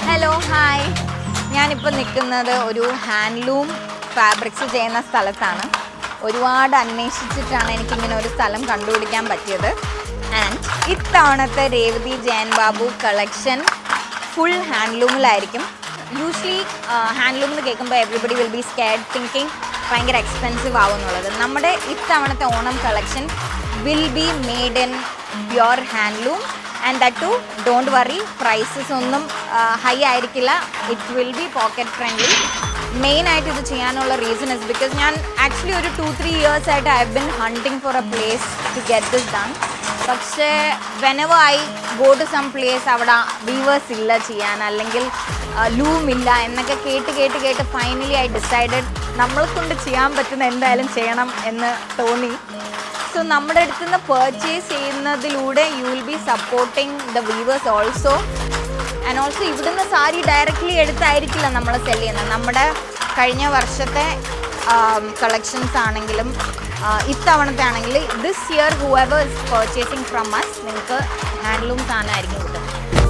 Hello hi, ഞാനിപ്പോൾ നിൽക്കുന്നത് ഒരു ഹാൻഡ്ലൂം ഫാബ്രിക്സ് ചെയ്യുന്ന സ്ഥലത്താണ്. ഒരുപാട് അന്വേഷിച്ചിട്ടാണ് എനിക്കിങ്ങനെ ഒരു സ്ഥലം കണ്ടുപിടിക്കാൻ പറ്റിയത്. ആൻഡ് ഇത്തവണത്തെ രേവതി ജയൻ ബാബു കളക്ഷൻ ഫുൾ ഹാൻഡ്ലൂമിലായിരിക്കും. യൂഷ്വലി ഹാൻഡ്ലൂം എന്ന് കേൾക്കുമ്പോൾ everybody will be scared thinking ഭയങ്കര എക്സ്പെൻസീവ് ആവും എന്നുള്ളത്. നമ്മുടെ ഇത്തവണത്തെ Onam collection will be made in pure handloom. And that to don't worry, prices ഒന്നും ഹൈ ആയിരിക്കില്ല. It will be pocket friendly. മെയിനായിട്ട് ഇത് ചെയ്യാനുള്ള റീസൺ ഇസ് ബിക്കോസ് ഞാൻ ആക്ച്വലി ഒരു 2-3 years ആയിട്ട് I have been hunting for a place to get this done. പക്ഷേ whenever I go to some place അവിടെ വീവേഴ്സ് ഇല്ല ചെയ്യാൻ, അല്ലെങ്കിൽ ലൂം ഇല്ല എന്നൊക്കെ കേട്ട് ഫൈനലി ഐ ഡിസൈഡഡ് നമ്മളെ കൊണ്ട് ചെയ്യാൻ പറ്റുന്ന എന്തായാലും ചെയ്യണം എന്ന് തോന്നി. സോ നമ്മുടെ അടുത്ത് നിന്ന് പർച്ചേസ് ചെയ്യുന്നതിലൂടെ you will be supporting the weavers also. And also ഇവിടുന്ന് സാരി ഡയറക്റ്റ്ലി എടുത്തായിരിക്കില്ല നമ്മൾ സെല് ചെയ്യുന്നത്. നമ്മുടെ കഴിഞ്ഞ വർഷത്തെ കളക്ഷൻസ് ആണെങ്കിലും ഇത്തവണത്തെ ആണെങ്കിൽ this year whoever is purchasing from us നിങ്ങൾക്ക് ഹാൻഡ്ലൂം സാധനമായിരിക്കും കിട്ടുന്നത്.